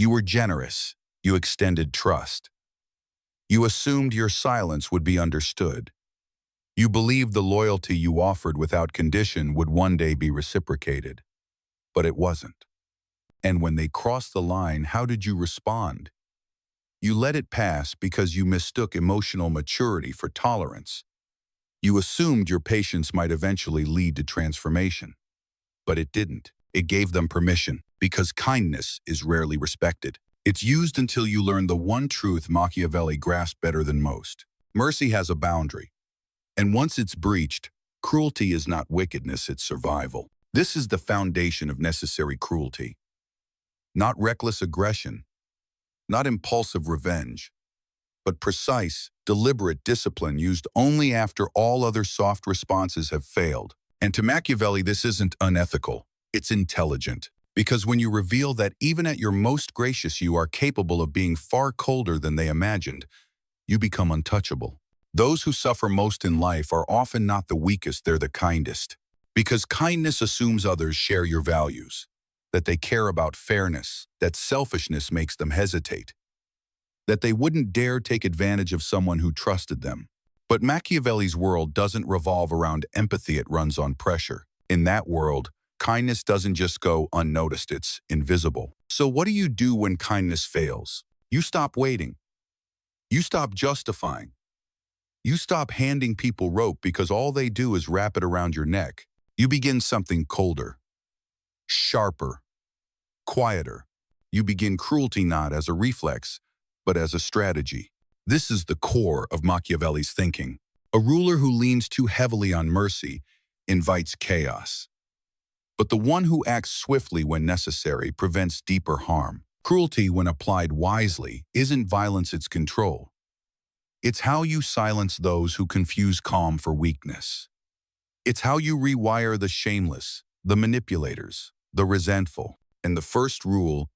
You were generous. You extended trust. You assumed your silence would be understood. You believed the loyalty you offered without condition would one day be reciprocated. But it wasn't. And when they crossed the line, how did you respond? You let it pass because you mistook emotional maturity for tolerance. You assumed your patience might eventually lead to transformation. But it didn't. It gave them permission, because kindness is rarely respected. It's used until you learn the one truth Machiavelli grasped better than most. Mercy has a boundary. And once it's breached, cruelty is not wickedness, it's survival. This is the foundation of necessary cruelty. Not reckless aggression, not impulsive revenge, but precise, deliberate discipline used only after all other soft responses have failed. And to Machiavelli, this isn't unethical, it's intelligent. Because when you reveal that even at your most gracious you are capable of being far colder than they imagined, you become untouchable. Those who suffer most in life are often not the weakest, they're the kindest. Because kindness assumes others share your values, that they care about fairness, that selfishness makes them hesitate, that they wouldn't dare take advantage of someone who trusted them. But Machiavelli's world doesn't revolve around empathy, it runs on pressure. In that world, kindness doesn't just go unnoticed, it's invisible. So what do you do when kindness fails? You stop waiting. You stop justifying. You stop handing people rope because all they do is wrap it around your neck. You begin something colder, sharper, quieter. You begin cruelty not as a reflex, but as a strategy. This is the core of Machiavelli's thinking. A ruler who leans too heavily on mercy invites chaos. But the one who acts swiftly when necessary prevents deeper harm. Cruelty, when applied wisely, isn't violence, it's control. It's how you silence those who confuse calm for weakness. It's how you rewire the shameless, the manipulators, the resentful. And the first rule,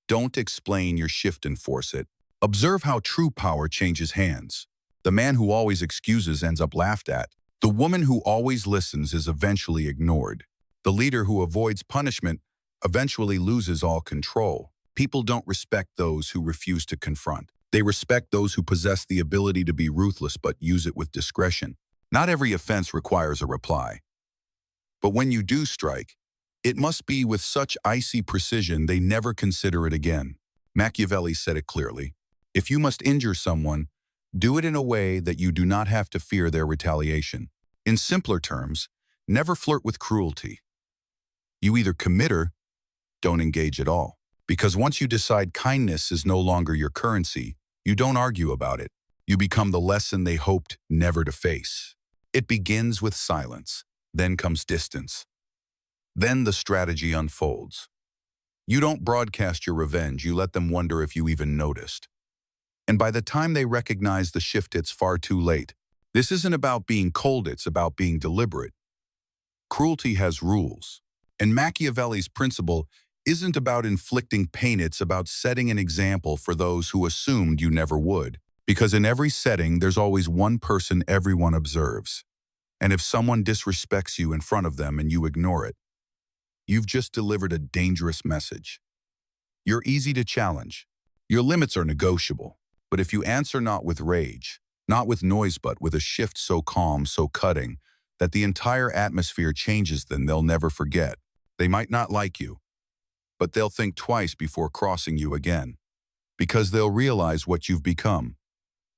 don't explain your shift, enforce it. Observe how true power changes hands. The man who always excuses ends up laughed at. The woman who always listens is eventually ignored. The leader who avoids punishment eventually loses all control. People don't respect those who refuse to confront. They respect those who possess the ability to be ruthless but use it with discretion. Not every offense requires a reply. But when you do strike, it must be with such icy precision they never consider it again. Machiavelli said it clearly. If you must injure someone, do it in a way that you do not have to fear their retaliation. In simpler terms, never flirt with cruelty. You either commit or don't engage at all. Because once you decide kindness is no longer your currency, you don't argue about it. You become the lesson they hoped never to face. It begins with silence, then comes distance. Then the strategy unfolds. You don't broadcast your revenge, you let them wonder if you even noticed. And by the time they recognize the shift, it's far too late. This isn't about being cold, it's about being deliberate. Cruelty has rules. And Machiavelli's principle isn't about inflicting pain, it's about setting an example for those who assumed you never would. Because in every setting, there's always one person everyone observes. And if someone disrespects you in front of them and you ignore it, you've just delivered a dangerous message. You're easy to challenge. Your limits are negotiable. But if you answer not with rage, not with noise, but with a shift so calm, so cutting, that the entire atmosphere changes, then they'll never forget. They might not like you, but they'll think twice before crossing you again. Because they'll realize what you've become.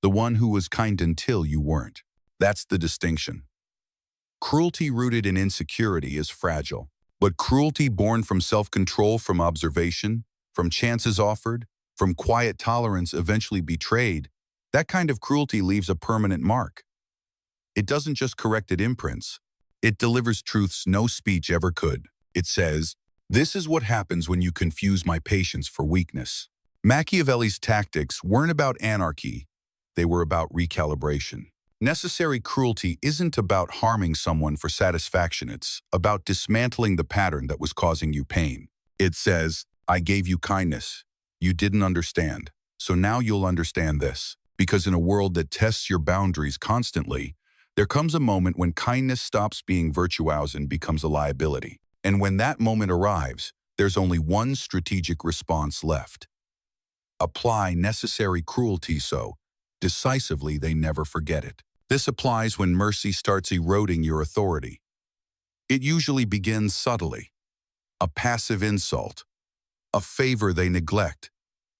The one who was kind until you weren't. That's the distinction. Cruelty rooted in insecurity is fragile. But cruelty born from self-control, from observation, from chances offered, from quiet tolerance eventually betrayed, that kind of cruelty leaves a permanent mark. It doesn't just correct imprints. It delivers truths no speech ever could. It says, "This is what happens when you confuse my patience for weakness." Machiavelli's tactics weren't about anarchy. They were about recalibration. Necessary cruelty isn't about harming someone for satisfaction. It's about dismantling the pattern that was causing you pain. It says, "I gave you kindness. You didn't understand. So now you'll understand this." Because in a world that tests your boundaries constantly, there comes a moment when kindness stops being virtuous and becomes a liability. And when that moment arrives, there's only one strategic response left. Apply necessary cruelty so decisively they never forget it. This applies when mercy starts eroding your authority. It usually begins subtly. A passive insult, a favor they neglect,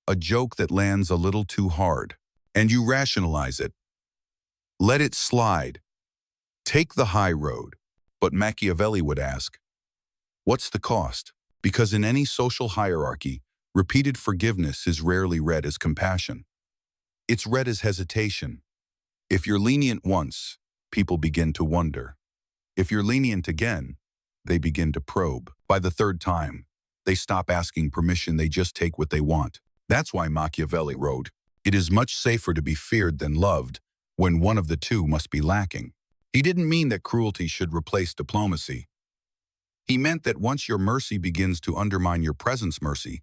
a joke that lands a little too hard, and you rationalize it. Let it slide. Take the high road. But Machiavelli would ask, what's the cost? Because in any social hierarchy, repeated forgiveness is rarely read as compassion. It's read as hesitation. If you're lenient once, people begin to wonder. If you're lenient again, they begin to probe. By the third time, they stop asking permission, they just take what they want. That's why Machiavelli wrote, "It is much safer to be feared than loved when one of the two must be lacking." He didn't mean that cruelty should replace diplomacy. He meant that once your mercy begins to undermine your presence, mercy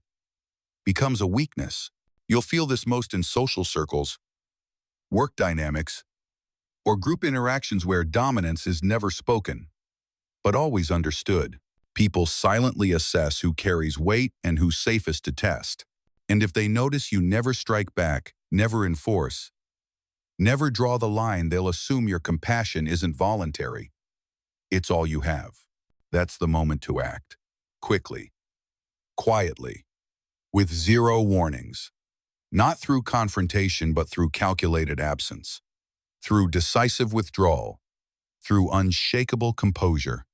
becomes a weakness. You'll feel this most in social circles, work dynamics, or group interactions where dominance is never spoken, but always understood. People silently assess who carries weight and who's safest to test. And if they notice you never strike back, never enforce, never draw the line, they'll assume your compassion isn't voluntary. It's all you have. That's the moment to act. Quickly, quietly, with zero warnings. Not through confrontation, but through calculated absence. Through decisive withdrawal. Through unshakable composure.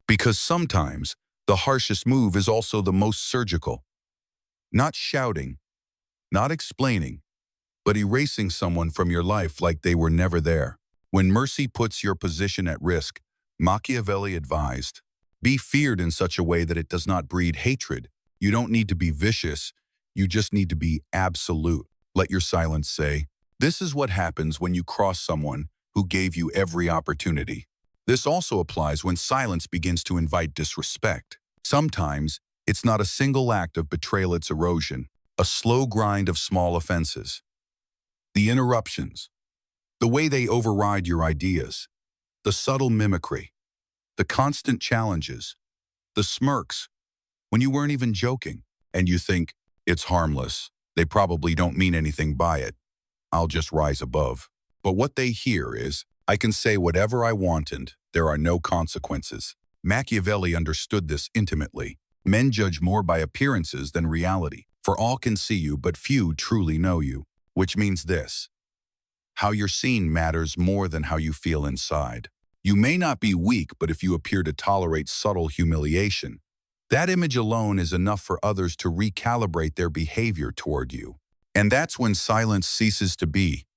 Because sometimes, the harshest move is also the most surgical. Not shouting, not explaining, but erasing someone from your life like they were never there. When mercy puts your position at risk, Machiavelli advised, be feared in such a way that it does not breed hatred. You don't need to be vicious, you just need to be absolute. Let your silence say, this is what happens when you cross someone who gave you every opportunity. This also applies when silence begins to invite disrespect. Sometimes, it's not a single act of betrayal, it's erosion, a slow grind of small offenses. The interruptions, the way they override your ideas, the subtle mimicry, the constant challenges, the smirks, when you weren't even joking, and you think, it's harmless, they probably don't mean anything by it, I'll just rise above. But what they hear is, I can say whatever I want and there are no consequences. Machiavelli understood this intimately. Men judge more by appearances than reality. For all can see you, but few truly know you. Which means this: how you're seen matters more than how you feel inside. You may not be weak, but if you appear to tolerate subtle humiliation, that image alone is enough for others to recalibrate their behavior toward you. And that's when silence ceases to be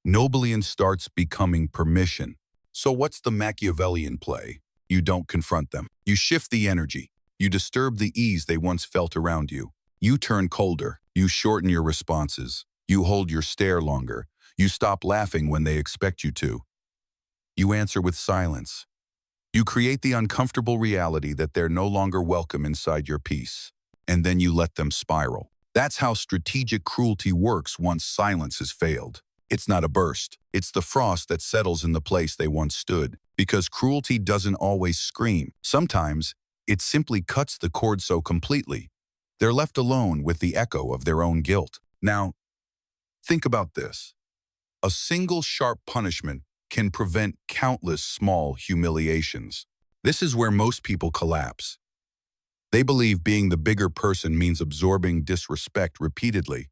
noble and starts becoming permission. So what's the Machiavellian play? You don't confront them. You shift the energy. You disturb the ease they once felt around you. You turn colder. You shorten your responses. You hold your stare longer. You stop laughing when they expect you to. You answer with silence. You create the uncomfortable reality that they're no longer welcome inside your peace. And then you let them spiral. That's how strategic cruelty works once silence has failed. It's not a burst. It's the frost that settles in the place they once stood. Because cruelty doesn't always scream. Sometimes, it simply cuts the cord so completely, they're left alone with the echo of their own guilt. Now, think about this. A single sharp punishment can prevent countless small humiliations. This is where most people collapse. They believe being the bigger person means absorbing disrespect repeatedly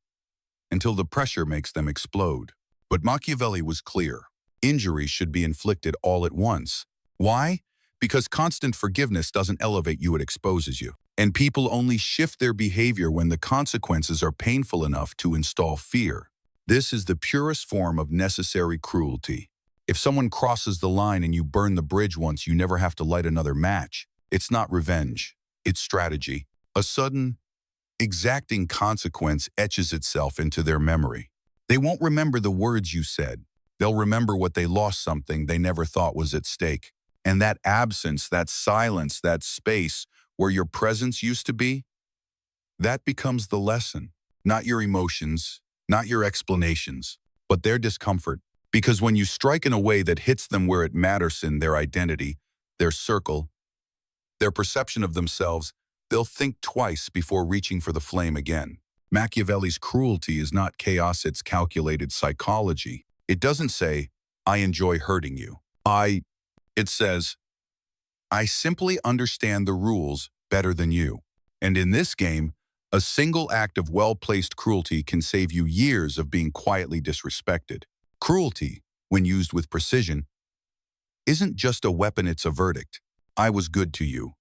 until the pressure makes them explode. But Machiavelli was clear. Injury should be inflicted all at once. Why? Because constant forgiveness doesn't elevate you, it exposes you. And people only shift their behavior when the consequences are painful enough to install fear. This is the purest form of necessary cruelty. If someone crosses the line and you burn the bridge once, you never have to light another match. It's not revenge. It's strategy. A sudden, exacting consequence etches itself into their memory. They won't remember the words you said. They'll remember what they lost, something they never thought was at stake. And that absence, that silence, that space where your presence used to be, that becomes the lesson. Not your emotions, not your explanations, but their discomfort. Because when you strike in a way that hits them where it matters in their identity, their circle, their perception of themselves, they'll think twice before reaching for the flame again. Machiavelli's cruelty is not chaos, it's calculated psychology. It doesn't say, I enjoy hurting you. It says, I simply understand the rules better than you. And in this game, a single act of well-placed cruelty can save you years of being quietly disrespected. Cruelty, when used with precision, isn't just a weapon, it's a verdict. I was good to you.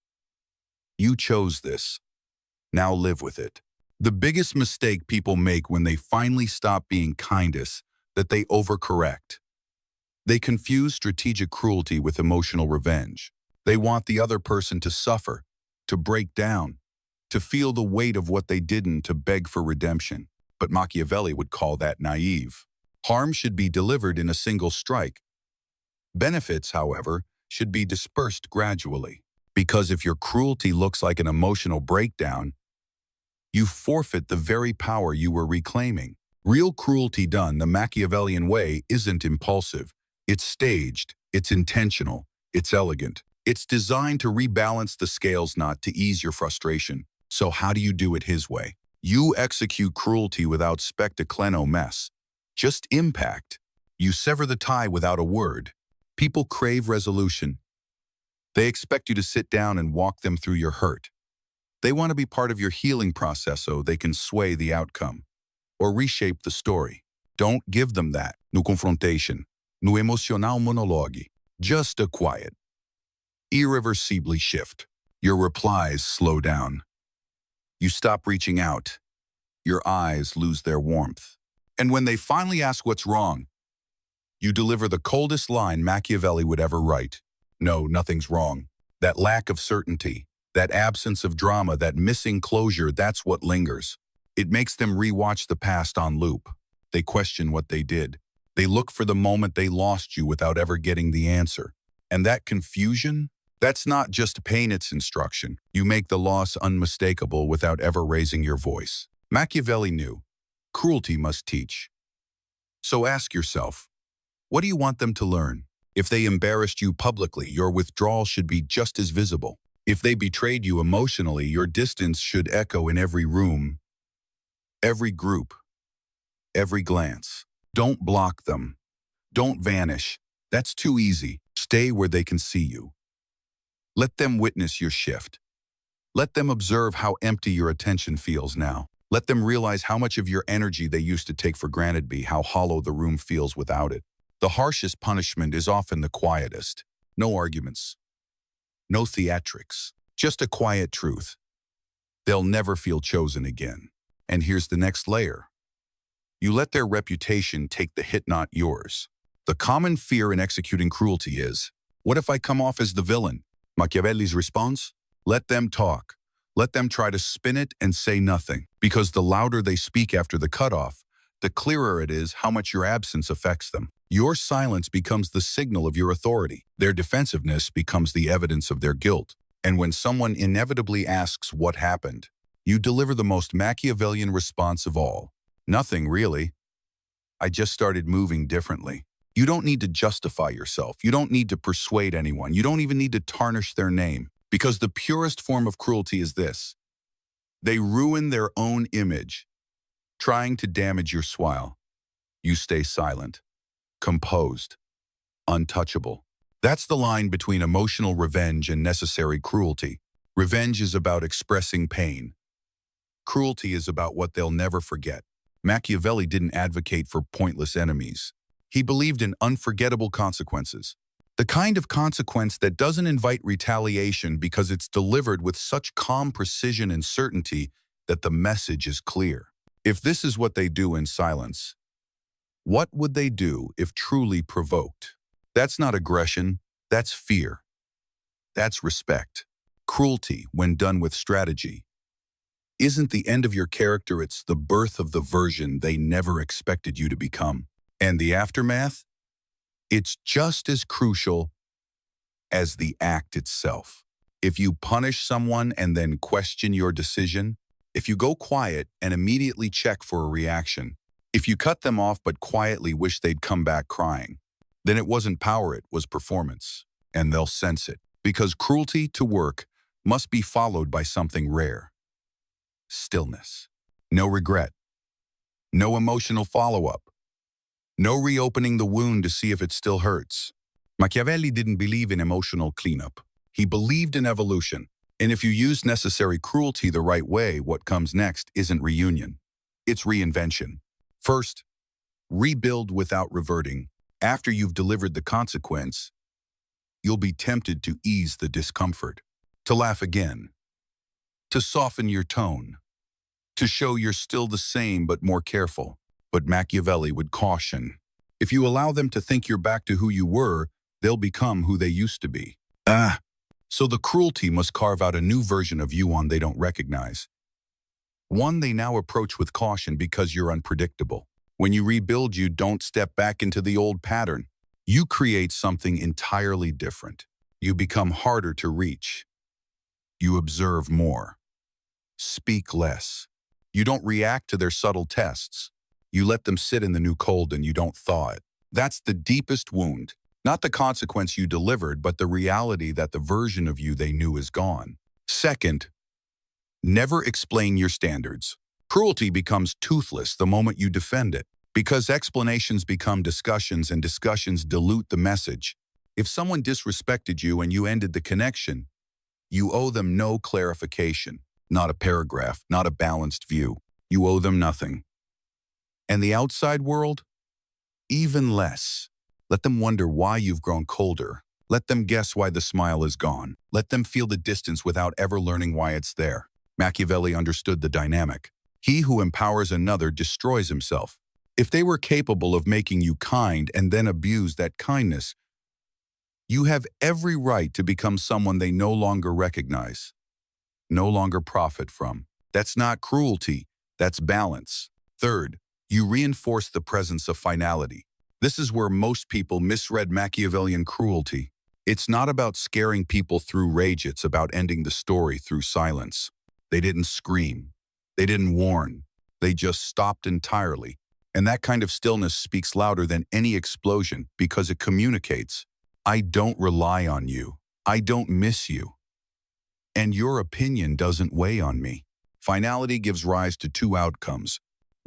You chose this. Now live with it. The biggest mistake people make when they finally stop being kind is that they overcorrect. They confuse strategic cruelty with emotional revenge. They want the other person to suffer, to break down, to feel the weight of what they didn't, to beg for redemption. But Machiavelli would call that naive. Harm should be delivered in a single strike. Benefits, however, should be dispersed gradually. Because if your cruelty looks like an emotional breakdown, you forfeit the very power you were reclaiming. Real cruelty done the Machiavellian way isn't impulsive. It's staged, it's intentional, it's elegant. It's designed to rebalance the scales, not to ease your frustration. So how do you do it his way? You execute cruelty without spectacle mess. Just impact. You sever the tie without a word. People crave resolution. They expect you to sit down and walk them through your hurt. They want to be part of your healing process so they can sway the outcome or reshape the story. Don't give them that. No confrontation. No emotional monologue. Just a quiet, irreversibly shift. Your replies slow down. You stop reaching out. Your eyes lose their warmth. And when they finally ask what's wrong, you deliver the coldest line Machiavelli would ever write. No, nothing's wrong. That lack of certainty, that absence of drama, that missing closure, that's what lingers. It makes them rewatch the past on loop. They question what they did. They look for the moment they lost you without ever getting the answer. And that confusion, that's not just pain, it's instruction. You make the loss unmistakable without ever raising your voice. Machiavelli knew cruelty must teach. So ask yourself, what do you want them to learn? If they embarrassed you publicly, your withdrawal should be just as visible. If they betrayed you emotionally, your distance should echo in every room, every group, every glance. Don't block them. Don't vanish. That's too easy. Stay where they can see you. Let them witness your shift. Let them observe how empty your attention feels now. Let them realize how much of your energy they used to take for granted how hollow the room feels without it. The harshest punishment is often the quietest. No arguments. No theatrics. Just a quiet truth. They'll never feel chosen again. And here's the next layer. You let their reputation take the hit, not yours. The common fear in executing cruelty is, what if I come off as the villain? Machiavelli's response? Let them talk. Let them try to spin it and say nothing. Because the louder they speak after the cutoff, the clearer it is how much your absence affects them. Your silence becomes the signal of your authority. Their defensiveness becomes the evidence of their guilt. And when someone inevitably asks what happened, you deliver the most Machiavellian response of all. Nothing, really. I just started moving differently. You don't need to justify yourself. You don't need to persuade anyone. You don't even need to tarnish their name. Because the purest form of cruelty is this. They ruin their own image, trying to damage your smile. You stay silent, composed, untouchable. That's the line between emotional revenge and necessary cruelty. Revenge is about expressing pain. Cruelty is about what they'll never forget. Machiavelli didn't advocate for pointless enemies. He believed in unforgettable consequences. The kind of consequence that doesn't invite retaliation because it's delivered with such calm precision and certainty that the message is clear. If this is what they do in silence, what would they do if truly provoked? That's not aggression, that's fear. That's respect. Cruelty, when done with strategy, isn't the end of your character, it's the birth of the version they never expected you to become. And the aftermath? It's just as crucial as the act itself. If you punish someone and then question your decision, if you go quiet and immediately check for a reaction, if you cut them off but quietly wish they'd come back crying, then it wasn't power, it was performance. And they'll sense it. Because cruelty to work must be followed by something rare. Stillness. No regret. No emotional follow-up. No reopening the wound to see if it still hurts. Machiavelli didn't believe in emotional cleanup. He believed in evolution. And if you use necessary cruelty the right way, what comes next isn't reunion. It's reinvention. First, rebuild without reverting. After you've delivered the consequence, you'll be tempted to ease the discomfort, to laugh again, to soften your tone, to show you're still the same but more careful. But Machiavelli would caution, if you allow them to think you're back to who you were, they'll become who they used to be. So the cruelty must carve out a new version of you one they don't recognize. One they now approach with caution because you're unpredictable. When you rebuild, you don't step back into the old pattern. You create something entirely different. You become harder to reach. You observe more. Speak less. You don't react to their subtle tests. You let them sit in the new cold and you don't thaw it. That's the deepest wound. Not the consequence you delivered, but the reality that the version of you they knew is gone. Second, never explain your standards. Cruelty becomes toothless the moment you defend it, because explanations become discussions and discussions dilute the message. If someone disrespected you and you ended the connection, you owe them no clarification, not a paragraph, not a balanced view. You owe them nothing. And the outside world? Even less. Let them wonder why you've grown colder. Let them guess why the smile is gone. Let them feel the distance without ever learning why it's there. Machiavelli understood the dynamic. He who empowers another destroys himself. If they were capable of making you kind and then abuse that kindness, you have every right to become someone they no longer recognize, no longer profit from. That's not cruelty, that's balance. Third, you reinforce the presence of finality. This is where most people misread Machiavellian cruelty. It's not about scaring people through rage, it's about ending the story through silence. They didn't scream. They didn't warn. They just stopped entirely. And that kind of stillness speaks louder than any explosion because it communicates, I don't rely on you. I don't miss you. And your opinion doesn't weigh on me. Finality gives rise to two outcomes.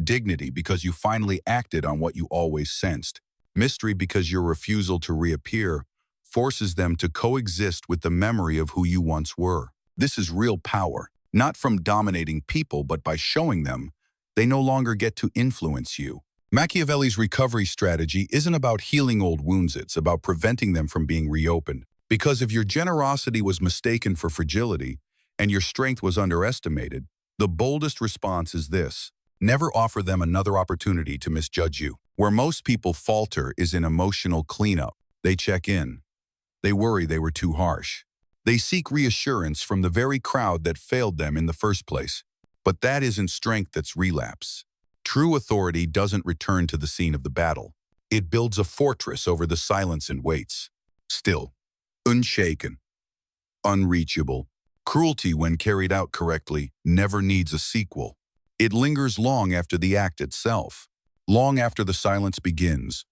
Dignity because you finally acted on what you always sensed. Mystery because your refusal to reappear forces them to coexist with the memory of who you once were. This is real power, not from dominating people, but by showing them they no longer get to influence you. Machiavelli's recovery strategy isn't about healing old wounds, it's about preventing them from being reopened. Because if your generosity was mistaken for fragility and your strength was underestimated, the boldest response is this: never offer them another opportunity to misjudge you. Where most people falter is in emotional cleanup. They check in. They worry they were too harsh. They seek reassurance from the very crowd that failed them in the first place. But that isn't strength, that's relapse. True authority doesn't return to the scene of the battle. It builds a fortress over the silence and waits. Still, unshaken, unreachable. Cruelty, when carried out correctly, never needs a sequel. It lingers long after the act itself, long after the silence begins.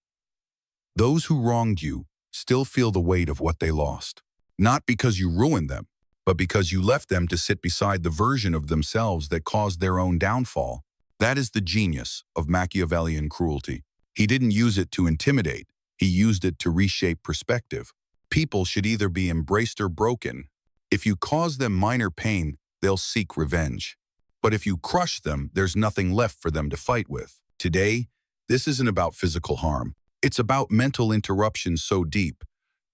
Those who wronged you still feel the weight of what they lost, not because you ruined them, but because you left them to sit beside the version of themselves that caused their own downfall. That is the genius of Machiavellian cruelty. He didn't use it to intimidate, he used it to reshape perspective. People should either be embraced or broken. If you cause them minor pain, they'll seek revenge. But if you crush them, there's nothing left for them to fight with. Today, this isn't about physical harm. It's about mental interruption so deep,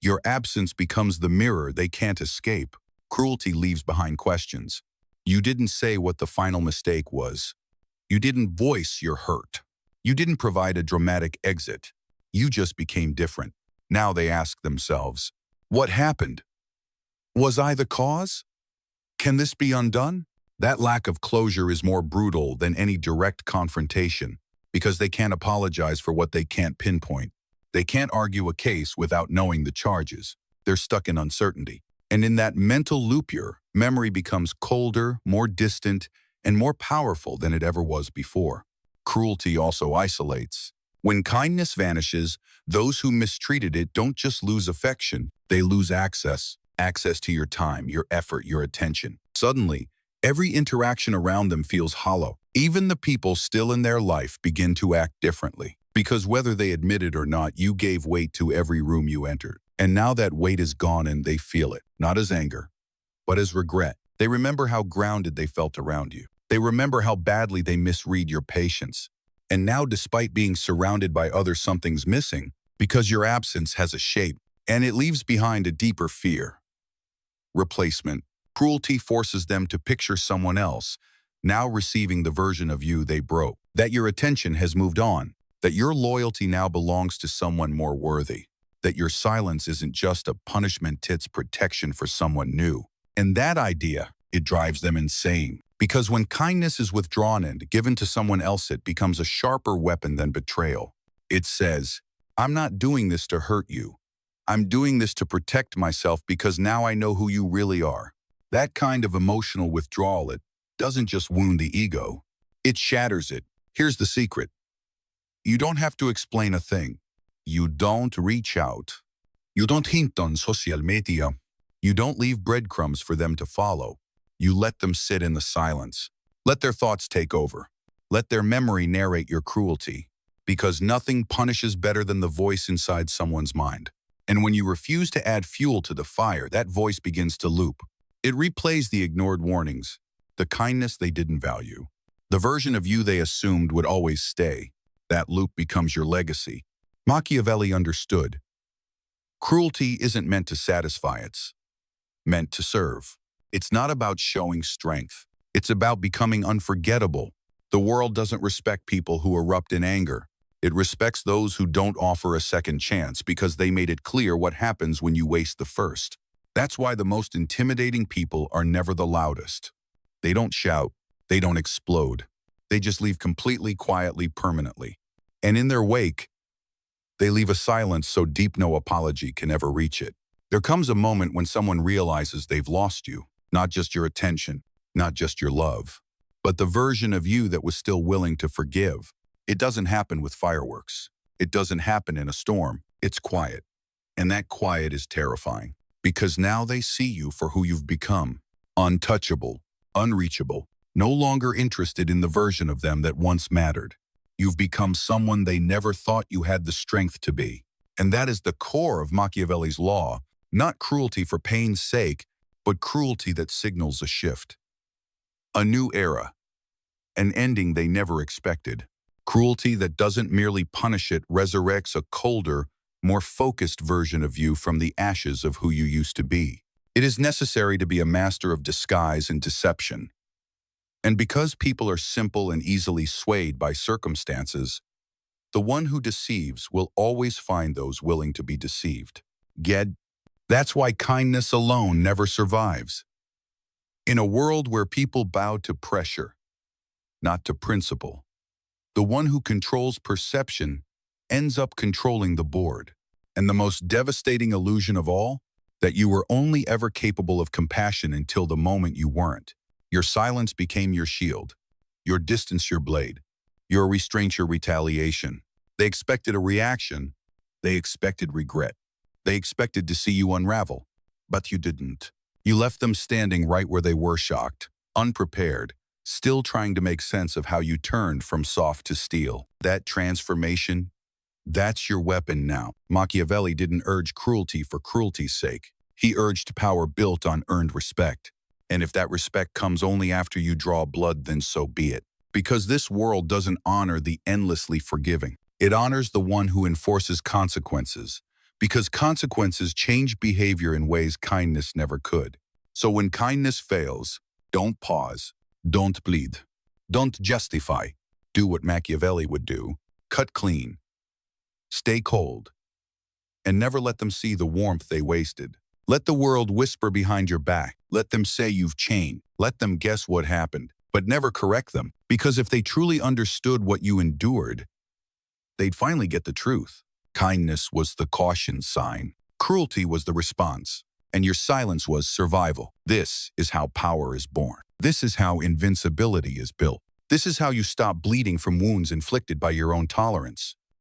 your absence becomes the mirror they can't escape. Cruelty leaves behind questions. You didn't say what the final mistake was. You didn't voice your hurt. You didn't provide a dramatic exit. You just became different. Now they ask themselves, what happened? Was I the cause? Can this be undone? That lack of closure is more brutal than any direct confrontation because they can't apologize for what they can't pinpoint. They can't argue a case without knowing the charges. They're stuck in uncertainty. And in that mental loop, your memory becomes colder, more distant, and more powerful than it ever was before. Cruelty also isolates. When kindness vanishes, those who mistreated it don't just lose affection, they lose access to your time, your effort, your attention. Suddenly, every interaction around them feels hollow. Even the people still in their life begin to act differently. Because whether they admit it or not, you gave weight to every room you entered. And now that weight is gone and they feel it, not as anger, but as regret. They remember how grounded they felt around you. They remember how badly they misread your patience. And now, despite being surrounded by others, something's missing because your absence has a shape, and it leaves behind a deeper fear. Replacement. Cruelty forces them to picture someone else, now receiving the version of you they broke. That your attention has moved on. That your loyalty now belongs to someone more worthy. That your silence isn't just a punishment, it's protection for someone new. And that idea, it drives them insane. Because when kindness is withdrawn and given to someone else, it becomes a sharper weapon than betrayal. It says, I'm not doing this to hurt you. I'm doing this to protect myself because now I know who you really are. That kind of emotional withdrawal, it doesn't just wound the ego, it shatters it. Here's the secret. You don't have to explain a thing. You don't reach out. You don't hint on social media. You don't leave breadcrumbs for them to follow. You let them sit in the silence. Let their thoughts take over. Let their memory narrate your cruelty. Because nothing punishes better than the voice inside someone's mind. And when you refuse to add fuel to the fire, that voice begins to loop. It replays the ignored warnings, the kindness they didn't value, the version of you they assumed would always stay. That loop becomes your legacy. Machiavelli understood. Cruelty isn't meant to satisfy, it's meant to serve. It's not about showing strength. It's about becoming unforgettable. The world doesn't respect people who erupt in anger. It respects those who don't offer a second chance because they made it clear what happens when you waste the first. That's why the most intimidating people are never the loudest. They don't shout. They don't explode. They just leave completely, quietly, permanently. And in their wake, they leave a silence so deep no apology can ever reach it. There comes a moment when someone realizes they've lost you, not just your attention, not just your love, but the version of you that was still willing to forgive. It doesn't happen with fireworks. It doesn't happen in a storm. It's quiet. And that quiet is terrifying because now they see you for who you've become. Untouchable, unreachable, no longer interested in the version of them that once mattered. You've become someone they never thought you had the strength to be. And that is the core of Machiavelli's law, not cruelty for pain's sake, but cruelty that signals a shift. A new era. An ending they never expected. Cruelty that doesn't merely punish, it resurrects a colder, more focused version of you from the ashes of who you used to be. It is necessary to be a master of disguise and deception. And because people are simple and easily swayed by circumstances, the one who deceives will always find those willing to be deceived. That's why kindness alone never survives. In a world where people bow to pressure, not to principle, the one who controls perception ends up controlling the board. And the most devastating illusion of all, that you were only ever capable of compassion until the moment you weren't. Your silence became your shield, your distance your blade, your restraint your retaliation. They expected a reaction. They expected regret. They expected to see you unravel, but you didn't. You left them standing right where they were, shocked, unprepared, still trying to make sense of how you turned from soft to steel. That transformation, that's your weapon now. Machiavelli didn't urge cruelty for cruelty's sake. He urged power built on earned respect. And if that respect comes only after you draw blood, then so be it. Because this world doesn't honor the endlessly forgiving. It honors the one who enforces consequences. Because consequences change behavior in ways kindness never could. So when kindness fails, don't pause, don't plead, don't justify. Do what Machiavelli would do. Cut clean. Stay cold. And never let them see the warmth they wasted. Let the world whisper behind your back. Let them say you've changed. Let them guess what happened, but never correct them. Because if they truly understood what you endured, they'd finally get the truth. Kindness was the caution sign. Cruelty was the response. And your silence was survival. This is how power is born. This is how invincibility is built. This is how you stop bleeding from wounds inflicted by your own tolerance.